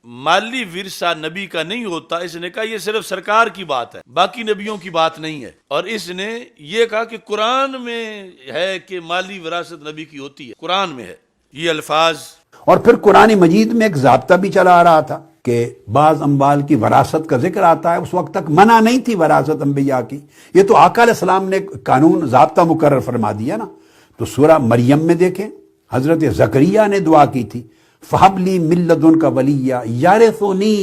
مالی ورثہ نبی کا نہیں ہوتا، اس نے کہا یہ صرف سرکار کی بات ہے، باقی نبیوں کی بات نہیں ہے، اور اس نے یہ کہا کہ قرآن میں ہے کہ مالی وراثت نبی کی ہوتی ہے، قرآن میں ہے یہ الفاظ۔ اور پھر قرآن مجید میں ایک ضابطہ بھی چلا آ رہا تھا کہ بعض اموال کی وراثت کا ذکر آتا ہے، اس وقت تک منع نہیں تھی وراثت انبیاء کی، یہ تو آقا علیہ السلام نے قانون ضابطہ مقرر فرما دیا نا۔ تو سورہ مریم میں دیکھیں حضرت زکریا نے دعا کی تھی، فَهَبْ لِي مِن لَّدُنْكَ وَلِيًّا يَرِثُنِي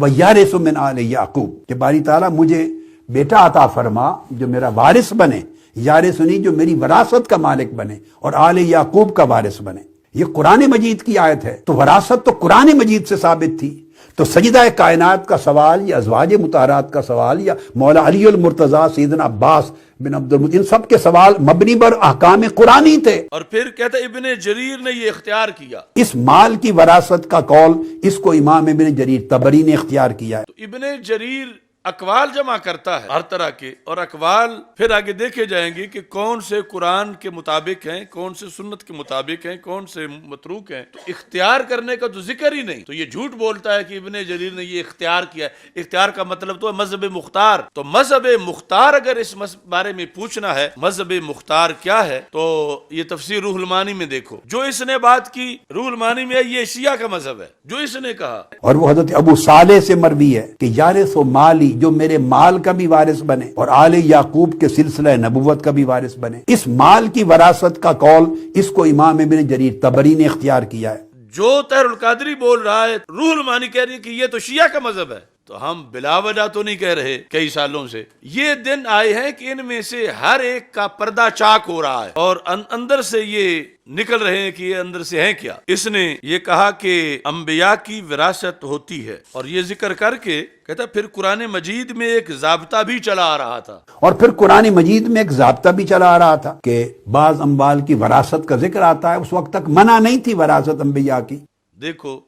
وَيَرِثُ مِنْ آلِ یعقوب، کہ باری تعالیٰ مجھے بیٹا عطا فرما جو میرا وارث بنے، یارثنی جو میری وراثت کا مالک بنے اور آل یعقوب کا وارث بنے۔ یہ قرآن مجید کی آیت ہے، تو وراثت تو قرآن مجید سے ثابت تھی۔ تو سیدہ کائنات کا سوال یا ازواج مطہرات کا سوال یا مولا علی المرتضیٰ سیدنا عباس بن عبد المطلب، ان سب کے سوال مبنی بر احکام قرآنی تھے۔ اور پھر کہتا ہے ابن جریر نے یہ اختیار کیا، اس مال کی وراثت کا قول اس کو امام ابن جریر طبری نے اختیار کیا ہے۔ تو ابن جریر اقوال جمع کرتا ہے ہر طرح کے، اور اقوال پھر آگے دیکھے جائیں گے کہ کون سے قرآن کے مطابق ہیں، کون سے سنت کے مطابق ہیں، کون سے متروک ہیں۔ تو اختیار کرنے کا تو ذکر ہی نہیں، تو یہ جھوٹ بولتا ہے کہ ابن جریر نے یہ اختیار کیا ہے۔ اختیار کا مطلب تو ہے مذہب مختار، تو مذہب مختار اگر اس بارے میں پوچھنا ہے مذہب مختار کیا ہے، تو یہ تفسیر روح المعانی میں دیکھو، جو اس نے بات کی روح المعانی میں یہ شیعہ کا مذہب ہے جو اس نے کہا۔ اور وہ حضرت ابو صالح سے مروی ہے کہ یارث و مالی، جو میرے مال کا بھی وارث بنے اور آل یعقوب کے سلسلہ نبوت کا بھی وارث بنے۔ اس مال کی وراثت کا قول اس کو امام ابن جریر طبری نے اختیار کیا ہے۔ جو طاہر القادری بول رہا ہے، روح المعانی کہہ رہی ہے کہ یہ تو شیعہ کا مذہب ہے، تو ہم بلا وجہ تو نہیں کہہ رہے، کئی سالوں سے یہ دن آئے ہیں کہ ان میں سے ہر ایک کا پردہ چاک ہو رہا ہے اور اندر سے یہ نکل رہے ہیں کہ یہ اندر سے ہیں کیا۔ اس نے یہ کہا کہ انبیاء کی وراثت ہوتی ہے، اور یہ ذکر کر کے کہتا پھر قرآن مجید میں ایک ضابطہ بھی چلا آ رہا تھا، اور پھر قرآن مجید میں ایک ضابطہ بھی چلا آ رہا تھا کہ بعض اموال کی وراثت کا ذکر آتا ہے، اس وقت تک منع نہیں تھی وراثت انبیاء کی۔ دیکھو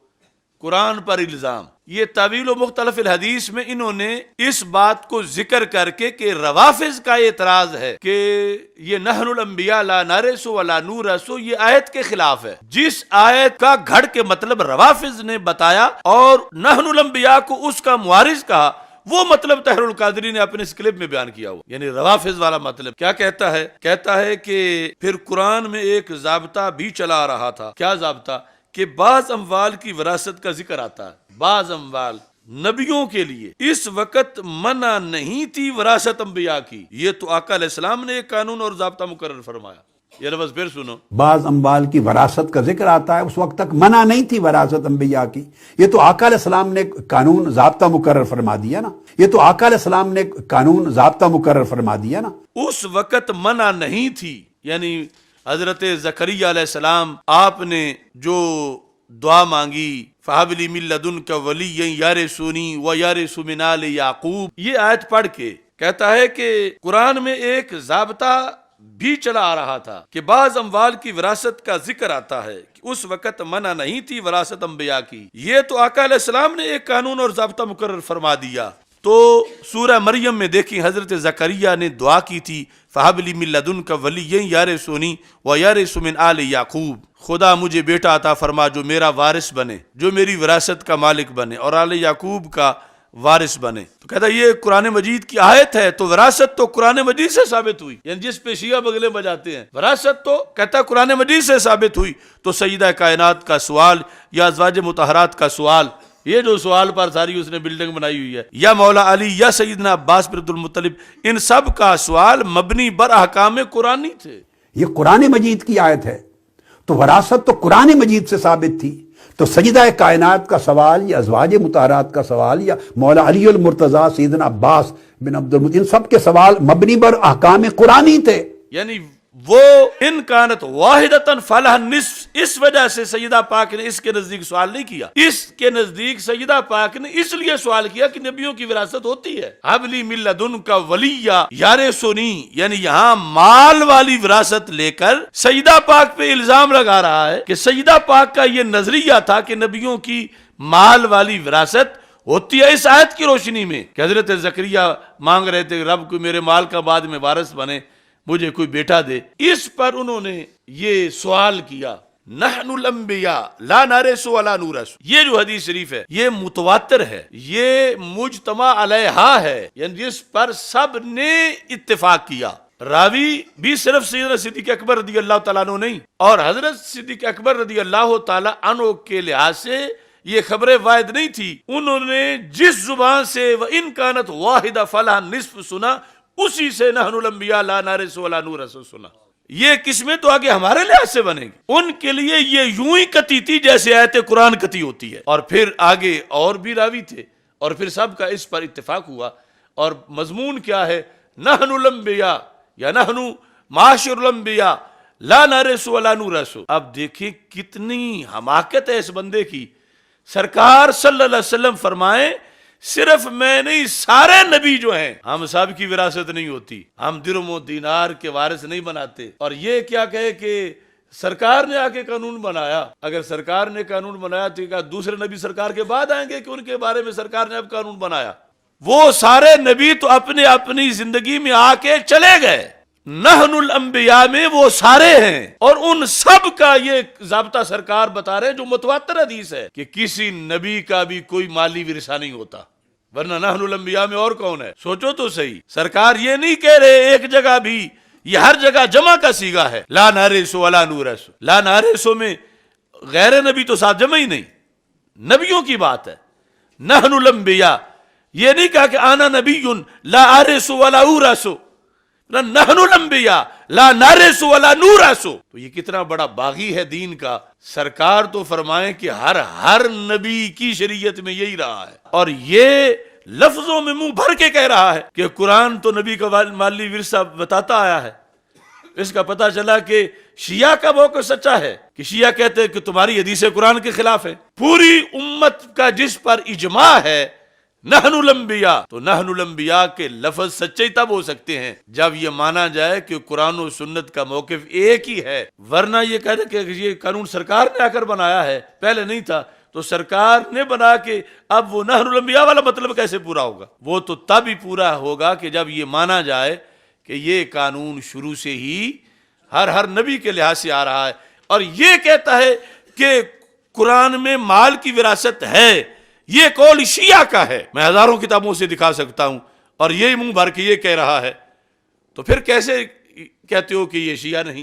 قرآن پر الزام، یہ تعویل و مختلف الحدیث میں انہوں نے اس بات کو ذکر کر کے کہ روافظ کا اعتراض ہے کہ یہ نحن الانبیاء لا نرث ولا نورث، یہ آیت کے خلاف ہے۔ جس آیت کا گھڑ کے مطلب روافظ نے بتایا اور نحن الانبیاء کو اس کا موارث کہا، وہ مطلب طاہر القادری نے اپنے اس کلپ میں بیان کیا ہوا، یعنی روافظ والا مطلب کیا کہتا ہے؟ کہتا ہے کہ پھر قرآن میں ایک ضابطہ بھی چلا رہا تھا۔ کیا ضابطہ؟ کہ بعض اموال کی وراثت کا ذکر آتا ہے، بعض اموال نبیوں کے لیے اس وقت منع نہیں تھی وراثت انبیاء کی، یہ تو آقا علیہ السلام نے ایک قانون اور ضابطہ مقرر فرمایا۔ یہ لفظ پھر سنو، بعض اموال کی وراثت کا ذکر آتا ہے، اس وقت تک منع نہیں تھی وراثت انبیاء کی، یہ تو آقا علیہ السلام نے قانون ضابطہ مقرر فرما دیا نا۔ یہ تو آقا علیہ السلام نے قانون ضابطہ مقرر فرما دیا نا۔ اس وقت منع نہیں تھی، یعنی حضرت زکریا علیہ السلام آپ نے جو دعا مانگی فَهَبْ لِي مِن لَّدُنْكَ وَلِيًّا يَرِثُنِي وَيَرِثُ مِنْ آلِ یعقوب، یہ آیت پڑھ کے کہتا ہے کہ قرآن میں ایک ضابطہ بھی چلا آ رہا تھا کہ بعض اموال کی وراثت کا ذکر آتا ہے کہ اس وقت منع نہیں تھی وراثت انبیاء کی، یہ تو آقا علیہ السلام نے ایک قانون اور ضابطہ مقرر فرما دیا۔ تو سورہ مریم میں دیکھیں حضرت زکریا نے دعا کی تھی فَهَبْ لِي مِن لَّدُنْكَ وَلِيًّا يَرِثُنِي وَيَرِثُ مِنْ آلِ یعقوب، خدا مجھے بیٹا عطا فرما جو میرا وارث بنے، جو میری وراثت کا مالک بنے اور آل یعقوب کا وارث بنے۔ تو کہتا ہے یہ قرآن مجید کی آیت ہے، تو وراثت تو قرآن مجید سے ثابت ہوئی، یعنی جس پہ شیعہ بغلے بجاتے ہیں وراثت تو کہتا ہے قرآن مجید سے ثابت ہوئی۔ تو سیدہ کائنات کا سوال یا ازواج مطہرات کا سوال، یہ جو سوال پر ساری اس نے بلڈنگ بنائی ہوئی ہے، یا مولا علی یا سیدنا عباس بن عبد المطلب، ان سب کا سوال مبنی بر احکام قرآنی تھے۔ یہ قرآن مجید کی آیت ہے، تو وراثت تو قرآن مجید سے ثابت تھی۔ تو سیدہ کائنات کا سوال یا ازواج مطہرات کا سوال یا مولا علی المرتضیٰ سیدنا عباس بن عبد المطلب، ان سب کے سوال مبنی بر احکام قرآنی تھے۔ یعنی وہ ان کانت واحدتاً فلہ النصف، اس وجہ سے سیدہ پاک نے اس کے نزدیک سوال نہیں کیا۔ اس کے نزدیک سیدہ پاک نے اس لیے سوال کیا کہ نبیوں کی وراثت ہوتی ہے۔ حَبْ لِي مِن لَّدُنْكَ وَلِيًّا يَرِثُنِي، یعنی یہاں مال والی وراثت لے کر سیدہ پاک پہ الزام لگا رہا ہے کہ سیدہ پاک کا یہ نظریہ تھا کہ نبیوں کی مال والی وراثت ہوتی ہے۔ اس آیت کی روشنی میں کہ حضرت زکریا مانگ رہے تھے رب کو میرے مال کا بعد میں وارث بنے، مجھے کوئی بیٹا دے، اس پر انہوں نے یہ سوال کیا۔ نحن الانبیاء لا نرث ولا نورث، یہ جو حدیث شریف ہے یہ متواتر ہے، یہ مجتمع علیہا ہے، یعنی جس پر سب نے اتفاق کیا۔ راوی بھی صرف سیدنا صدیق اکبر رضی اللہ تعالیٰ عنہ نہیں، اور حضرت صدیق اکبر رضی اللہ تعالیٰ عنہ کے لحاظ سے یہ خبریں واحد نہیں تھی، انہوں نے جس زبان سے وَإِن كَانَتْ وَاحِدَةً فَلَهَا النِّصْفُ سنا، اسی سے نحن الانبیاء لا نرث ولا نورث سنا۔ یہ قسمیں تو آگے ہمارے لحاظ سے بنے گی، ان کے لیے یہ یوں ہی کتی تھی جیسے آیت قرآن کتی ہوتی ہے۔ اور پھر آگے اور بھی راوی تھے، اور پھر سب کا اس پر اتفاق ہوا، اور مضمون کیا ہے؟ نحن الانبیاء یا نحن معاشر الانبیاء لا نرث ولا نورث۔ اب دیکھیں کتنی حماقت ہے اس بندے کی، سرکار صلی اللہ علیہ وسلم فرمائیں صرف میں نہیں، سارے نبی جو ہیں ہم سب کی وراثت نہیں ہوتی، ہم درہم و دینار کے وارث نہیں بناتے۔ اور یہ کیا کہے کہ سرکار نے آ کے قانون بنایا، اگر سرکار نے قانون بنایا تو کیا دوسرے نبی سرکار کے بعد آئیں گے کہ ان کے بارے میں سرکار نے اب قانون بنایا؟ وہ سارے نبی تو اپنے اپنی زندگی میں آ کے چلے گئے، نحن الانبیاء میں وہ سارے ہیں، اور ان سب کا یہ ضابطہ سرکار بتا رہے جو متواتر حدیث ہے کہ کسی نبی کا بھی کوئی مالی ورثہ نہیں ہوتا، ورنہ نحن الانبیاء میں اور کون ہے؟ سوچو تو صحیح، سرکار یہ نہیں کہہ رہے ایک جگہ بھی، یہ ہر جگہ جمع کا صیغہ ہے، لا نرث ولا نورث۔ لا نرث میں غیر نبی تو ساتھ جمع ہی نہیں، نبیوں کی بات ہے۔ نحن الانبیاء یہ نہیں کہا کہ آنا نبی لا ارث ولا اورث، نحن الانبیاء لا نرث ولا نورث۔ تو یہ کتنا بڑا باغی ہے دین کا، سرکار تو فرمائیں کہ ہر نبی کی شریعت میں یہی رہا ہے، اور یہ لفظوں میں منہ بھر کے کہہ رہا ہے کہ قرآن تو نبی کا مالی ورثہ بتاتا آیا ہے۔ اس کا پتہ چلا کہ شیعہ کا موقف سچا ہے کہ شیعہ کہتے ہیں کہ تمہاری حدیث قرآن کے خلاف ہے۔ پوری امت کا جس پر اجماع ہے نحن الانبیاء، تو نحن الانبیاء کے لفظ سچے تب ہو سکتے ہیں جب یہ مانا جائے کہ قرآن و سنت کا موقف ایک ہی ہے، ورنہ یہ کہہ کہ یہ قانون سرکار نے آ کر بنایا ہے، پہلے نہیں تھا، تو سرکار نے بنا کے اب وہ نحن الانبیاء والا مطلب کیسے پورا ہوگا؟ وہ تو تب ہی پورا ہوگا کہ جب یہ مانا جائے کہ یہ قانون شروع سے ہی ہر نبی کے لحاظ سے آ رہا ہے، اور یہ کہتا ہے کہ قرآن میں مال کی وراثت ہے، یہ قول شیعہ کا ہے، میں ہزاروں کتابوں سے دکھا سکتا ہوں، اور یہ منہ بھر کے یہ کہہ رہا ہے، تو پھر کیسے کہتے ہو کہ یہ شیعہ نہیں؟